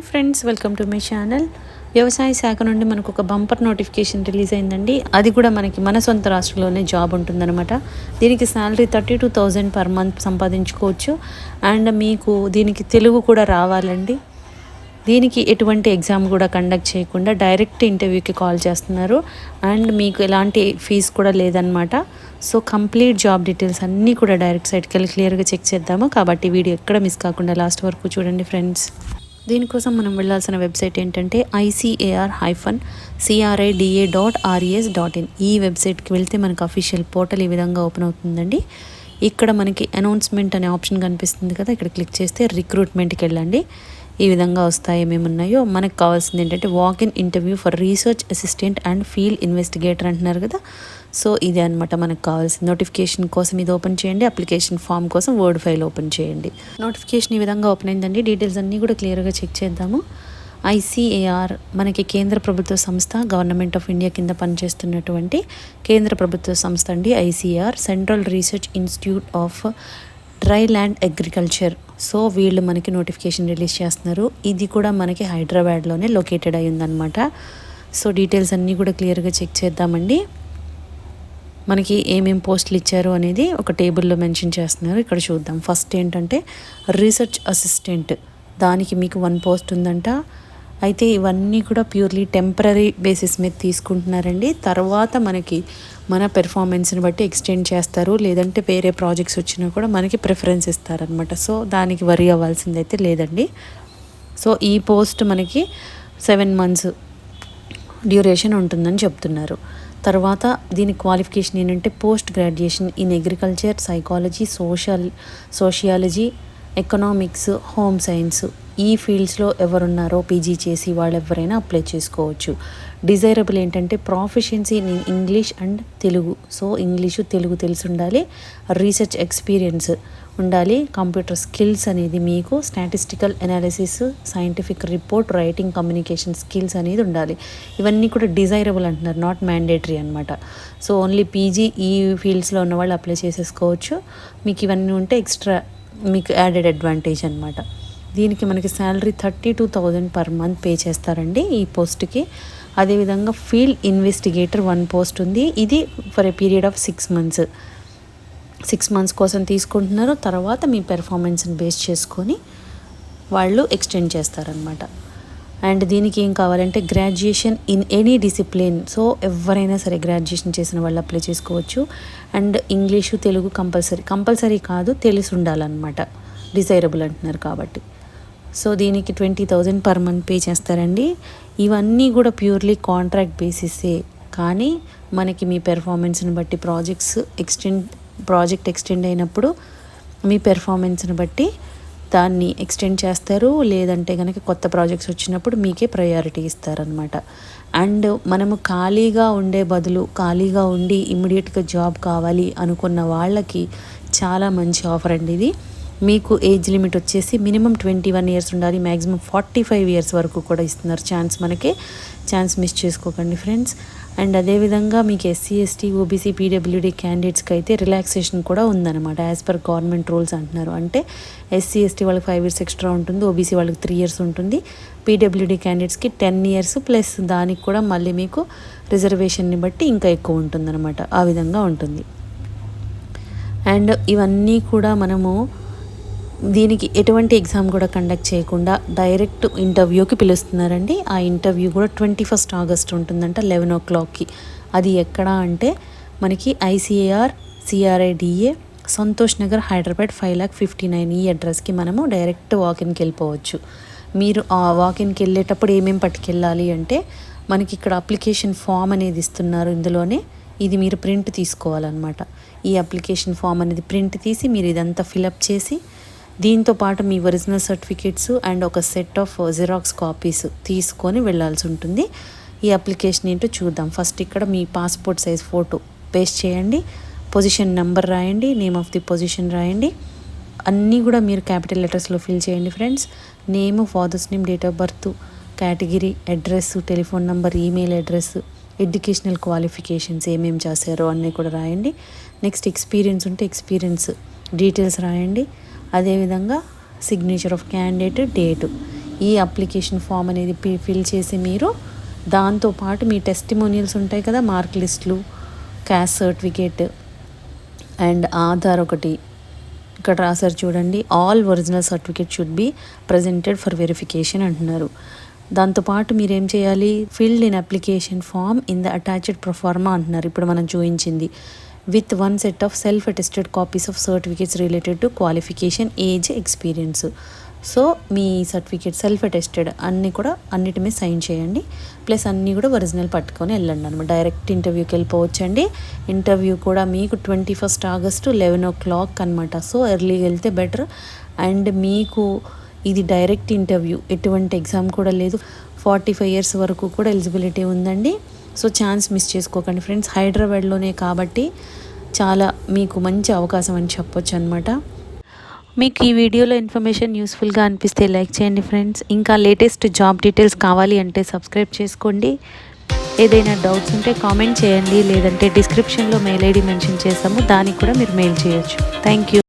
Friends, welcome to my channel. వ్యవసాయ శాఖ నుండి మనకు ఒక బంపర్ నోటిఫికేషన్ రిలీజ్ అయిందండి. అది కూడా మనకి మన సొంత రాష్ట్రంలోనే జాబ్ ఉంటుందన్నమాట. దీనికి శాలరీ 32,000 పర్ మంత్ సంపాదించుకోవచ్చు. అండ్ మీకు దీనికి తెలుగు కూడా రావాలండి. దీనికి ఎటువంటి ఎగ్జామ్ కూడా కండక్ట్ చేయకుండా డైరెక్ట్ ఇంటర్వ్యూకి కాల్ చేస్తున్నారు. అండ్ మీకు ఎలాంటి ఫీజు కూడా లేదనమాట. సో కంప్లీట్ జాబ్ డీటెయిల్స్ అన్నీ కూడా డైరెక్ట్ సైట్కి వెళ్ళి క్లియర్గా చెక్ చేద్దాము. కాబట్టి వీడియో ఎక్కడ మిస్ కాకుండా లాస్ట్ వరకు చూడండి ఫ్రెండ్స్. దీనికోసం మనం వెళ్ళాల్సిన వెబ్సైట్ ఏంటంటే ICAR-CRIDA.RES.in. ఈ వెబ్సైట్కి వెళ్తే మనకు అఫీషియల్ పోర్టల్ ఈ విధంగా ఓపెన్ అవుతుందండి. ఇక్కడ మనకి అనౌన్స్మెంట్ అనే ఆప్షన్ కనిపిస్తుంది కదా, ఇక్కడ క్లిక్ చేస్తే రిక్రూట్మెంట్కి వెళ్ళండి. ఈ విధంగా వస్తాయి ఏమేమున్నాయో. మనకు కావాల్సింది ఏంటంటే walk-in interview for research assistant and field investigator అంటున్నారు కదా. సో ఇదే అనమాట మనకు కావాల్సింది. నోటిఫికేషన్ కోసం ఇది ఓపెన్ చేయండి. అప్లికేషన్ ఫామ్ కోసం వర్డ్ ఫైల్ ఓపెన్ చేయండి. నోటిఫికేషన్ ఈ విధంగా ఓపెన్ అయిందండి. డీటెయిల్స్ అన్నీ కూడా క్లియర్గా చెక్ చేద్దాము. ICAR మనకి కేంద్ర ప్రభుత్వ సంస్థ, గవర్నమెంట్ ఆఫ్ ఇండియా కింద పనిచేస్తున్నటువంటి కేంద్ర ప్రభుత్వ సంస్థ అండి. ICAR central research institute of dry land agriculture. So వీళ్ళు మనకి నోటిఫికేషన్ రిలీజ్ చేస్తున్నారు. ఇది కూడా మనకి హైదరాబాద్లోనే లొకేటెడ్ అయి ఉందన్నమాట. సో డీటెయిల్స్ అన్నీ కూడా క్లియర్గా చెక్ చేద్దామండి. మనకి ఏమేం పోస్టులు ఇచ్చారు అనేది ఒక టేబుల్లో మెన్షన్ చేస్తున్నారు. ఇక్కడ చూద్దాం. ఫస్ట్ ఏంటంటే రీసెర్చ్ అసిస్టెంట్, దానికి మీకు 1 పోస్ట్ ఉందంట. అయితే ఇవన్నీ కూడా ప్యూర్లీ టెంపరీ బేసిస్ మీద తీసుకుంటున్నారండి. తర్వాత మనకి మన పెర్ఫార్మెన్స్ని బట్టి ఎక్స్టెండ్ చేస్తారు, లేదంటే వేరే ప్రాజెక్ట్స్ వచ్చినా కూడా మనకి ప్రిఫరెన్స్ ఇస్తారనమాట. సో దానికి వరీ అవ్వాల్సిందైతే లేదండి. సో ఈ పోస్ట్ మనకి 7 months డ్యూరేషన్ ఉంటుందని చెప్తున్నారు. తర్వాత దీని క్వాలిఫికేషన్ ఏంటంటే post graduation in agriculture, psychology, sociology, economics, home science. ఈ ఫీల్డ్స్లో ఎవరున్నారో పీజీ చేసి వాళ్ళు ఎవరైనా అప్లై చేసుకోవచ్చు. డిజైరబుల్ ఏంటంటే proficiency in English and Telugu. So English Telugu తెలిసి ఉండాలి. రీసెర్చ్ ఎక్స్పీరియన్స్ ఉండాలి. కంప్యూటర్ స్కిల్స్ అనేది మీకు statistical analysis, scientific report writing, communication skills అనేది ఉండాలి. ఇవన్నీ కూడా డిజైరబుల్ అంటున్నారు, నాట్ మ్యాండేటరీ అనమాట. సో ఓన్లీ పీజీ ఈ ఫీల్డ్స్లో ఉన్న వాళ్ళు అప్లై చేసేసుకోవచ్చు. మీకు ఇవన్నీ ఉంటే ఎక్స్ట్రా మీకు యాడెడ్ అడ్వాంటేజ్ అనమాట. దీనికి మనకి శాలరీ 32,000 పర్ మంత్ పే చేస్తారండి ఈ పోస్ట్కి. అదేవిధంగా ఫీల్డ్ ఇన్వెస్టిగేటర్ 1 పోస్ట్ ఉంది. ఇది for a period of 6 months. 6 months కోసం తీసుకుంటున్నారు. తర్వాత మీ పెర్ఫార్మెన్స్ని బేస్ చేసుకొని వాళ్ళు ఎక్స్టెండ్ చేస్తారనమాట. అండ్ దీనికి ఏం కావాలంటే graduation in any discipline. So ఎవరైనా సరే గ్రాడ్యుయేషన్ చేసిన వాళ్ళు అప్లై చేసుకోవచ్చు. అండ్ ఇంగ్లీషు తెలుగు కంపల్సరీ కాదు, తెలిసి ఉండాలన్నమాట. డిజైరబుల్ అంటున్నారు కాబట్టి. సో దీనికి 20,000 పర్ మంత్ పే చేస్తారండి. ఇవన్నీ కూడా ప్యూర్లీ కాంట్రాక్ట్ బేసిసే, కానీ మనకి మీ పెర్ఫార్మెన్స్ని బట్టి ప్రాజెక్ట్ ఎక్స్టెండ్ అయినప్పుడు మీ పెర్ఫార్మెన్స్ని బట్టి దాన్ని ఎక్స్టెండ్ చేస్తారు. లేదంటే కనుక కొత్త ప్రాజెక్ట్స్ వచ్చినప్పుడు మీకే ప్రయారిటీ ఇస్తారనమాట. అండ్ మనము ఖాళీగా ఉండే బదులు ఖాళీగా ఉండి ఇమ్మీడియట్గా జాబ్ కావాలి అనుకున్న వాళ్ళకి చాలా మంచి ఆఫర్ అండి ఇది. మీకు ఏజ్ లిమిట్ వచ్చేసి మినిమం 21 years ఉండాలి. మ్యాక్సిమం 45 years వరకు కూడా ఇస్తున్నారు ఛాన్స్ మిస్ చేసుకోకండి ఫ్రెండ్స్. అండ్ అదేవిధంగా మీకు SC, ST, OBC, PWD క్యాండిడేట్స్కి అయితే రిలాక్సేషన్ కూడా ఉందన్నమాట. యాజ్ పర్ గవర్నమెంట్ రూల్స్ అంటున్నారు. అంటే SC, ST వాళ్ళకి 5 years ఎక్స్ట్రా ఉంటుంది, OBC వాళ్ళకి 3 years ఉంటుంది, PWD క్యాండిడేట్స్కి 10 years ప్లస్ దానికి కూడా మళ్ళీ మీకు రిజర్వేషన్ని బట్టి ఇంకా ఎక్కువ ఉంటుందన్నమాట. ఆ విధంగా ఉంటుంది. అండ్ ఇవన్నీ కూడా మనము దీనికి ఎటువంటి ఎగ్జామ్ కూడా కండక్ట్ చేయకుండా డైరెక్ట్ ఇంటర్వ్యూకి పిలుస్తున్నారండి. ఆ ఇంటర్వ్యూ కూడా 21st August ఉంటుందంట 11 o'clockకి. అది ఎక్కడ అంటే మనకి ICAR-CRIDA, సంతోష్ నగర్, హైదరాబాద్ 5,59,000. ఈ అడ్రస్కి మనము డైరెక్ట్ వాకిన్కి వెళ్ళిపోవచ్చు. మీరు ఆ వాకిన్కి వెళ్ళేటప్పుడు ఏమేమి పట్టుకెళ్ళాలి అంటే మనకి ఇక్కడ అప్లికేషన్ ఫామ్ అనేది ఇస్తున్నారు ఇందులోనే. ఇది మీరు ప్రింట్ తీసుకోవాలన్నమాట. ఈ అప్లికేషన్ ఫామ్ అనేది ప్రింట్ తీసి మీరు ఇదంతా ఫిలప్ చేసి దీంతో పాటు మీ ఒరిజినల్ సర్టిఫికేట్స్ అండ్ ఒక సెట్ ఆఫ్ జిరాక్స్ కాపీస్ తీసుకొని వెళ్ళాల్సి ఉంటుంది. ఈ అప్లికేషన్ ఏంటో చూద్దాం. ఫస్ట్ ఇక్కడ మీ పాస్పోర్ట్ సైజ్ ఫోటో పేస్ట్ చేయండి. పొజిషన్ నెంబర్ రాయండి, నేమ్ ఆఫ్ ది పొజిషన్ రాయండి. అన్నీ కూడా మీరు క్యాపిటల్ లెటర్స్లో ఫిల్ చేయండి friends. Name, father's name, date of birth, category, address, telephone number, email address, educational qualifications ఏమేమి చేశారో అన్నీ కూడా రాయండి. నెక్స్ట్ ఎక్స్పీరియన్స్ ఉంటే ఎక్స్పీరియన్స్ డీటెయిల్స్ రాయండి. అదేవిధంగా సిగ్నేచర్ ఆఫ్ క్యాండిడేట్, డేటు, ఈ అప్లికేషన్ ఫామ్ అనేది ఫిల్ చేసి మీరు దాంతోపాటు మీ టెస్టిమోనియల్స్ ఉంటాయి కదా, మార్క్ లిస్టులు, క్యాస్ట్ సర్టిఫికేట్ అండ్ ఆధార్ ఒకటి ఇక్కడ రాశారు చూడండి, all original certificate should be presented for verification అంటున్నారు. దాంతోపాటు మీరు ఏం చేయాలి, filled in application form in the attached proforma అంటున్నారు. ఇప్పుడు మనం చూపించింది with 1 set of self attested copies of certificates related to qualification, age, experience. So మీ సర్టిఫికేట్ సెల్ఫ్ అటెస్టెడ్ అన్నిటి మీద సైన్ చేయండి, ప్లస్ అన్నీ కూడా ఒరిజినల్ పట్టుకొని వెళ్ళండి అనమాట. డైరెక్ట్ ఇంటర్వ్యూకి వెళ్ళిపోవచ్చండి. ఇంటర్వ్యూ కూడా మీకు 21 ఆగస్టు 11 o'clock అనమాట. సో ఎర్లీగా వెళ్తే బెటర్. అండ్ మీకు ఇది డైరెక్ట్ ఇంటర్వ్యూ, ఎటువంటి ఎగ్జామ్ కూడా లేదు. 45 years వరకు కూడా ఎలిజిబిలిటీ ఉందండి. సో ఛాన్స్ మిస్ చేసుకోకండి ఫ్రెండ్స్. హైదరాబాద్లోనే కాబట్టి చాలా మీకు మంచి అవకాశం అని చెప్పొచ్చు అనమాట. మీకు ఈ వీడియోలో ఇన్ఫర్మేషన్ యూస్ఫుల్గా అనిపిస్తే లైక్ చేయండి ఫ్రెండ్స్. ఇంకా లేటెస్ట్ జాబ్ డీటెయిల్స్ కావాలి అంటే సబ్స్క్రైబ్ చేసుకోండి. ఏదైనా డౌట్స్ ఉంటే కామెంట్ చేయండి, లేదంటే డిస్క్రిప్షన్లో మెయిల్ ఐడి మెన్షన్ చేస్తాము, దానికి కూడా మీరు మెయిల్ చేయొచ్చు. Thank you.